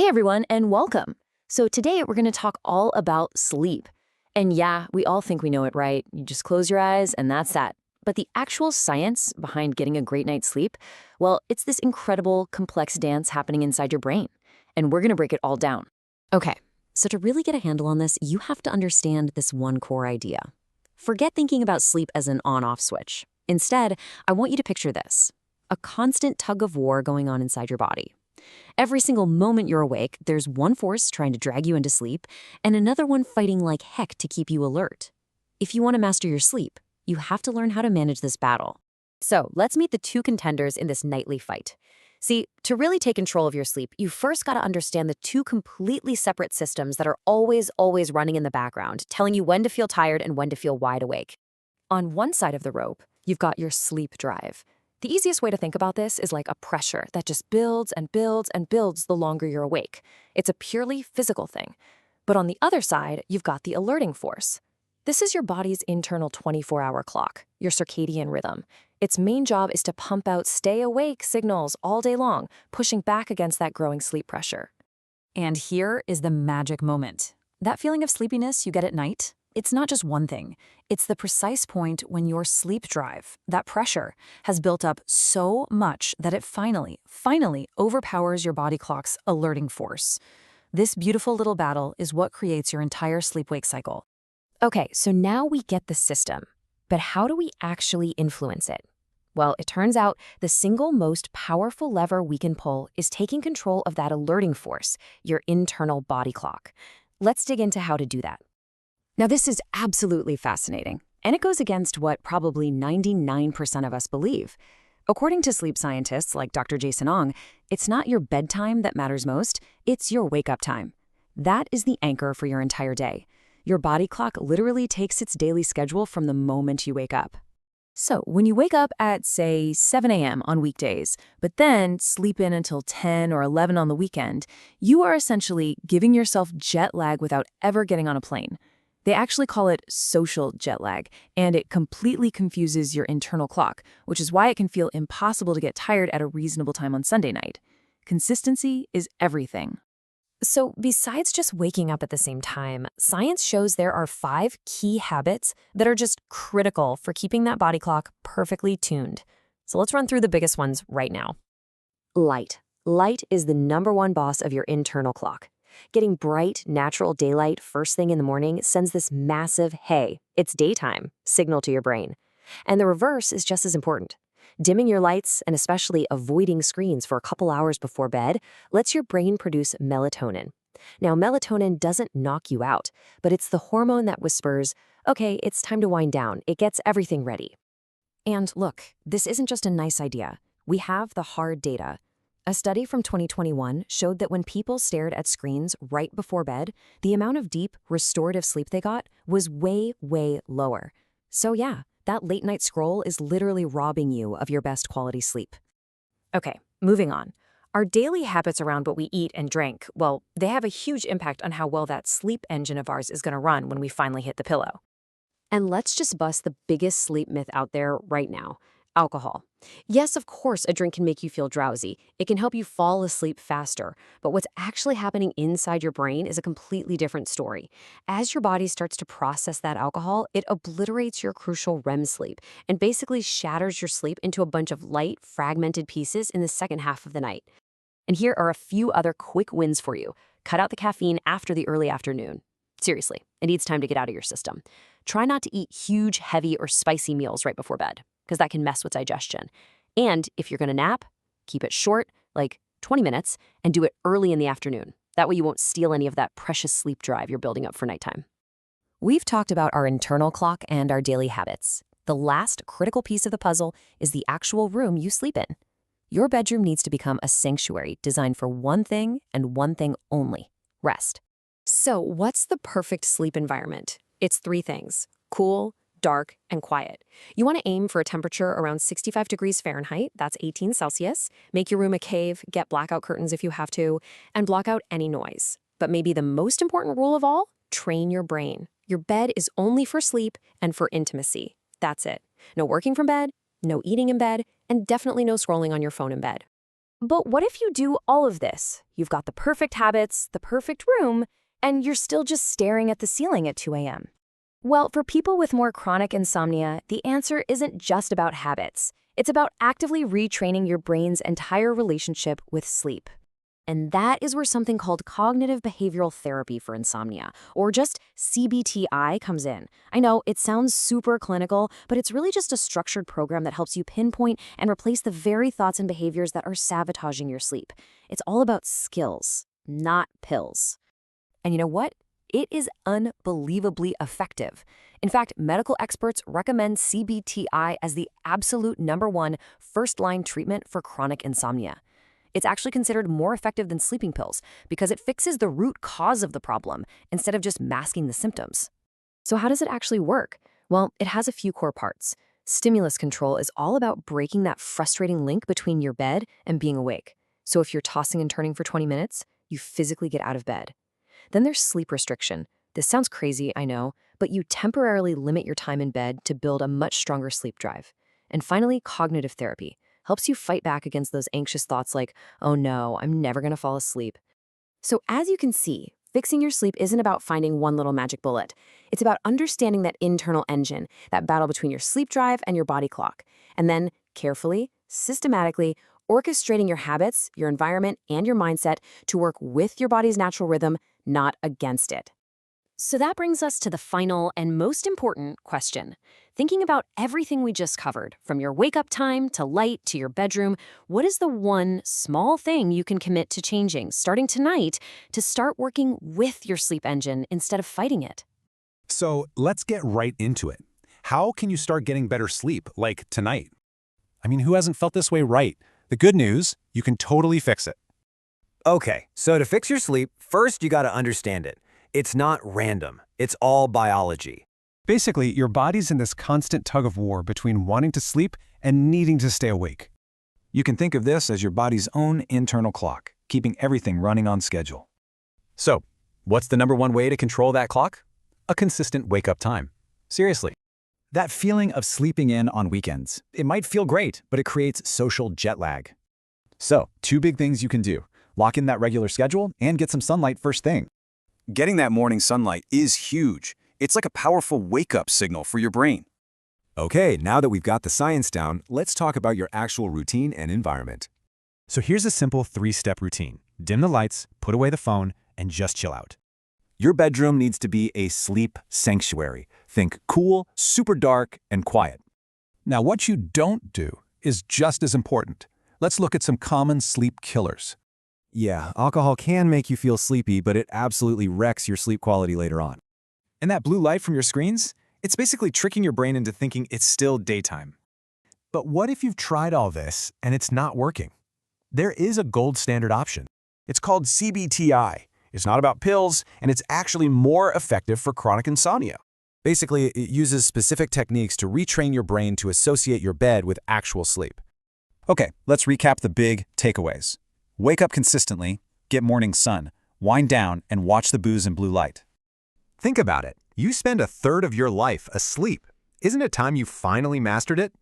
everyone, and welcome. So today we're going to talk all about sleep. And yeah, we all think we know it, right? You just close your eyes and that's that. But the actual science behind getting a great night's sleep, well, it's this incredible, complex dance happening inside your brain. And we're going to break it all down. Okay, so to really get a handle on this, you have to understand this one core idea. Forget thinking about sleep as an on-off switch. Instead, I want you to picture this: a constant tug of war going on inside your body. Every single moment you're awake, there's one force trying to drag you into sleep and another one fighting like heck to keep you alert. If you want to master your sleep, you have to learn how to manage this battle. So let's meet the two contenders in this nightly fight. See, to really take control of your sleep, you first got to understand the two completely separate systems that are always running in the background, telling you when to feel tired and when to feel wide awake. On one side of the rope, you've got your sleep drive. The easiest way to think about this is like a pressure that just builds and builds and builds the longer you're awake. It's a purely physical thing. But on the other side, you've got the alerting force. This is your body's internal 24-hour clock, your circadian rhythm. Its main job is to pump out stay awake signals all day long, pushing back against that growing sleep pressure. And here is the magic moment. That feeling of sleepiness you get at night, it's not just one thing. It's the precise point when your sleep drive, that pressure, has built up so much that it finally overpowers your body clock's alerting force. This beautiful little battle is what creates your entire sleep-wake cycle. Okay, so now we get the system. But how do we actually influence it? Well, it turns out the single most powerful lever we can pull is taking control of that alerting force, your internal body clock. Let's dig into how to do that. Now, this is absolutely fascinating, and it goes against what probably 99% of us believe. According to sleep scientists like Dr. Jason Ong, it's not your bedtime that matters most, it's your wake-up time. That is the anchor for your entire day. Your body clock literally takes its daily schedule from the moment you wake up. So when you wake up at, say, 7 a.m. on weekdays, but then sleep in until 10 or 11 on the weekend, you are essentially giving yourself jet lag without ever getting on a plane. They actually call it social jet lag, and it completely confuses your internal clock, which is why it can feel impossible to get tired at a reasonable time on Sunday night. Consistency is everything. So besides just waking up at the same time, science shows there are 5 key habits that are just critical for keeping that body clock perfectly tuned. So let's run through the biggest ones right now. Light. Light is the #1 boss of your internal clock. Getting bright, natural daylight first thing in the morning sends this massive, hey, it's daytime, signal to your brain. And the reverse is just as important. Dimming your lights, and especially avoiding screens for a couple hours before bed, lets your brain produce melatonin. Now, melatonin doesn't knock you out, but it's the hormone that whispers, okay, it's time to wind down. It gets everything ready. And look, this isn't just a nice idea. We have the hard data. A study from 2021 showed that when people stared at screens right before bed, the amount of deep, restorative sleep they got was way lower. So yeah, that late-night scroll is literally robbing you of your best quality sleep. Okay, moving on. Our daily habits around what we eat and drink, well, they have a huge impact on how well that sleep engine of ours is going to run when we finally hit the pillow. And let's just bust the biggest sleep myth out there right now: alcohol. Yes, of course, a drink can make you feel drowsy. It can help you fall asleep faster. But what's actually happening inside your brain is a completely different story. As your body starts to process that alcohol, it obliterates your crucial REM sleep and basically shatters your sleep into a bunch of light, fragmented pieces in the second half of the night. And here are a few other quick wins for you. Cut out the caffeine after the early afternoon. Seriously, it needs time to get out of your system. Try not to eat huge, heavy, or spicy meals right before bed, because that can mess with digestion. And if you're going to nap, keep it short, like 20 minutes, and do it early in the afternoon. That way you won't steal any of that precious sleep drive you're building up for nighttime. We've talked about our internal clock and our daily habits. The last critical piece of the puzzle is the actual room you sleep in. Your bedroom needs to become a sanctuary designed for one thing and one thing only: rest. So what's the perfect sleep environment? It's 3 things: cool, dark, and quiet. You want to aim for a temperature around 65 degrees Fahrenheit, that's 18 Celsius. Make your room a cave, get blackout curtains if you have to, and block out any noise. But maybe the most important rule of all, train your brain. Your bed is only for sleep and for intimacy. That's it. No working from bed, no eating in bed, and definitely no scrolling on your phone in bed. But what if you do all of this? You've got the perfect habits, the perfect room, and you're still just staring at the ceiling at 2 a.m. Well, for people with more chronic insomnia, the answer isn't just about habits. It's about actively retraining your brain's entire relationship with sleep. And that is where something called cognitive behavioral therapy for insomnia, or just CBTI, comes in. I know it sounds super clinical, but it's really just a structured program that helps you pinpoint and replace the very thoughts and behaviors that are sabotaging your sleep. It's all about skills, not pills. And you know what? It is unbelievably effective. In fact, medical experts recommend CBTI as the absolute #1 first-line treatment for chronic insomnia. It's actually considered more effective than sleeping pills because it fixes the root cause of the problem instead of just masking the symptoms. So how does it actually work? Well, it has a few core parts. Stimulus control is all about breaking that frustrating link between your bed and being awake. So if you're tossing and turning for 20 minutes, you physically get out of bed. Then there's sleep restriction. This sounds crazy, I know, but you temporarily limit your time in bed to build a much stronger sleep drive. And finally, cognitive therapy helps you fight back against those anxious thoughts like, oh no, I'm never going to fall asleep. So as you can see, fixing your sleep isn't about finding one little magic bullet. It's about understanding that internal engine, that battle between your sleep drive and your body clock, and then carefully, systematically, orchestrating your habits, your environment, and your mindset to work with your body's natural rhythm, not against it. So that brings us to the final and most important question. Thinking about everything we just covered, from your wake-up time to light to your bedroom, what is the one small thing you can commit to changing starting tonight to start working with your sleep engine instead of fighting it? So let's get right into it. How can you start getting better sleep, like tonight? I mean, who hasn't felt this way, right? The good news, you can totally fix it. Okay, so to fix your sleep, first you gotta understand it. It's not random. It's all biology. Basically, your body's in this constant tug of war between wanting to sleep and needing to stay awake. You can think of this as your body's own internal clock, keeping everything running on schedule. So, what's the #1 way to control that clock? A consistent wake-up time. Seriously. That feeling of sleeping in on weekends. It might feel great, but it creates social jet lag. So, 2 big things you can do. Lock in that regular schedule and get some sunlight first thing. Getting that morning sunlight is huge. It's like a powerful wake-up signal for your brain. Okay, now that we've got the science down, let's talk about your actual routine and environment. So here's a simple 3-step routine. Dim the lights, put away the phone, and just chill out. Your bedroom needs to be a sleep sanctuary. Think cool, super dark, and quiet. Now, what you don't do is just as important. Let's look at some common sleep killers. Yeah, alcohol can make you feel sleepy, but it absolutely wrecks your sleep quality later on. And that blue light from your screens? It's basically tricking your brain into thinking it's still daytime. But what if you've tried all this and it's not working? There is a gold standard option. It's called CBTI. It's not about pills, and it's actually more effective for chronic insomnia. Basically, it uses specific techniques to retrain your brain to associate your bed with actual sleep. Okay, let's recap the big takeaways. Wake up consistently, get morning sun, wind down, and watch the booze and blue light. Think about it. You spend a third of your life asleep. Isn't it time you finally mastered it?